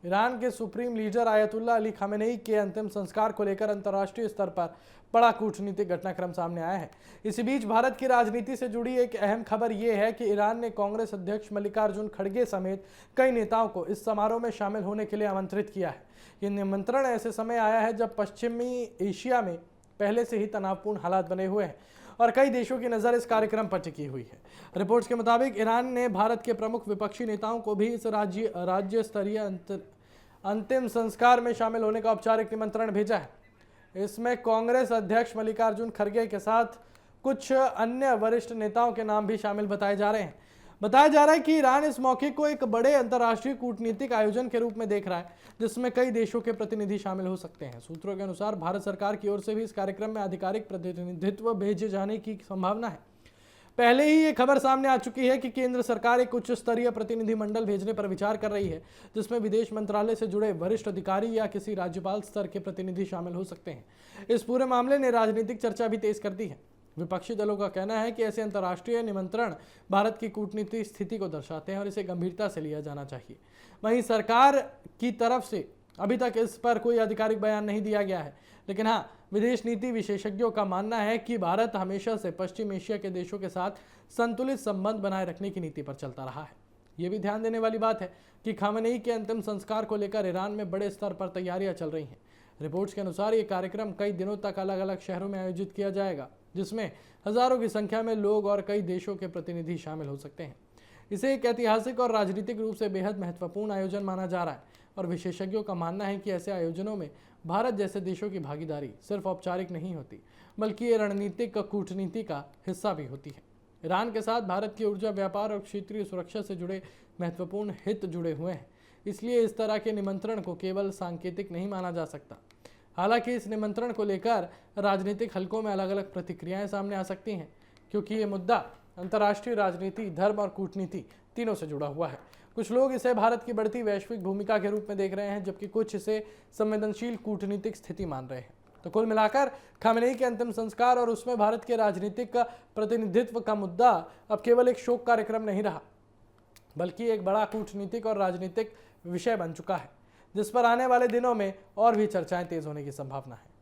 Iran के supreme leader ayatollah Ali Khamenei के अंतिम संस्कार को लेकर अंतर्राष्ट्रीय स्तर पर बड़ा कूटनीतिक घटनाक्रम सामने आया है। इसी बीच भारत की राजनीति से जुड़ी एक अहम खबर यह है कि ईरान ने कांग्रेस अध्यक्ष मल्लिकार्जुन खड़गे समेत कई नेताओं को इस समारोह में शामिल होने के लिए आमंत्रित किया है। यह निमंत्रण ऐसे समय आया है जब पश्चिमी एशिया में पहले से ही तनावपूर्ण हालात बने हुए हैं और कई देशों की नज़र इस कार्यक्रम पर टिकी हुई है। रिपोर्ट्स के मुताबिक ईरान ने भारत के प्रमुख विपक्षी नेताओं को भी इस राज्य स्तरीय अंतिम संस्कार में शामिल होने का औपचारिक निमंत्रण भेजा है। इसमें कांग्रेस अध्यक्ष मल्लिकार्जुन खड़गे के साथ कुछ अन्य वरिष्ठ नेताओं के नाम भी शामिल बताए जा रहे हैं। बताया जा रहा है कि ईरान इस मौके को एक बड़े अंतर्राष्ट्रीय कूटनीतिक आयोजन के रूप में देख रहा है, जिसमें कई देशों के प्रतिनिधि शामिल हो सकते हैं। सूत्रों के अनुसार भारत सरकार की ओर से भी इस कार्यक्रम में आधिकारिक प्रतिनिधित्व भेजे जाने की संभावना है। पहले ही ये खबर सामने आ चुकी है कि केंद्र सरकार एक उच्च स्तरीय प्रतिनिधि मंडल भेजने पर विचार कर रही है, जिसमें विदेश मंत्रालय से जुड़े वरिष्ठ अधिकारी या किसी राज्यपाल स्तर के प्रतिनिधि शामिल हो सकते हैं। इस पूरे मामले ने राजनीतिक चर्चा भी तेज कर दी है। विपक्षी दलों का कहना है कि ऐसे अंतर्राष्ट्रीय निमंत्रण भारत की कूटनीतिक स्थिति को दर्शाते हैं और इसे गंभीरता से लिया जाना चाहिए। वहीं सरकार की तरफ से अभी तक इस पर कोई आधिकारिक बयान नहीं दिया गया है, लेकिन हाँ, विदेश नीति विशेषज्ञों का मानना है कि भारत हमेशा से पश्चिम एशिया के देशों के साथ संतुलित संबंध बनाए रखने की नीति पर चलता रहा है। ये भी ध्यान देने वाली बात है कि खामेनेई के अंतिम संस्कार को लेकर ईरान में बड़े स्तर पर तैयारियां चल रही हैं। रिपोर्ट्स के अनुसार ये कार्यक्रम कई दिनों तक अलग अलग शहरों में आयोजित किया जाएगा, जिसमें हजारों की संख्या में लोग और कई देशों के प्रतिनिधि शामिल हो सकते हैं। इसे एक ऐतिहासिक और राजनीतिक रूप से बेहद महत्वपूर्ण आयोजन माना जा रहा है और विशेषज्ञों का मानना है कि ऐसे आयोजनों में भारत जैसे देशों की भागीदारी सिर्फ औपचारिक नहीं होती, बल्कि ये रणनीतिक कूटनीति का हिस्सा भी होती है। ईरान के साथ भारत की ऊर्जा, व्यापार और क्षेत्रीय सुरक्षा से जुड़े महत्वपूर्ण हित जुड़े हुए हैं, इसलिए इस तरह के निमंत्रण को केवल सांकेतिक नहीं माना जा सकता। हालांकि इस निमंत्रण को लेकर राजनीतिक हलकों में अलग अलग प्रतिक्रियाएं सामने आ सकती हैं, क्योंकि ये मुद्दा अंतर्राष्ट्रीय राजनीति, धर्म और कूटनीति तीनों से जुड़ा हुआ है। कुछ लोग इसे भारत की बढ़ती वैश्विक भूमिका के रूप में देख रहे हैं, जबकि कुछ इसे संवेदनशील कूटनीतिक स्थिति मान रहे हैं। तो कुल मिलाकर खामेनेई के अंतिम संस्कार और उसमें भारत के राजनीतिक प्रतिनिधित्व का मुद्दा अब केवल एक शोक कार्यक्रम नहीं रहा, बल्कि एक बड़ा कूटनीतिक और राजनीतिक विषय बन चुका है, जिस पर आने वाले दिनों में और भी चर्चाएं तेज होने की संभावना है।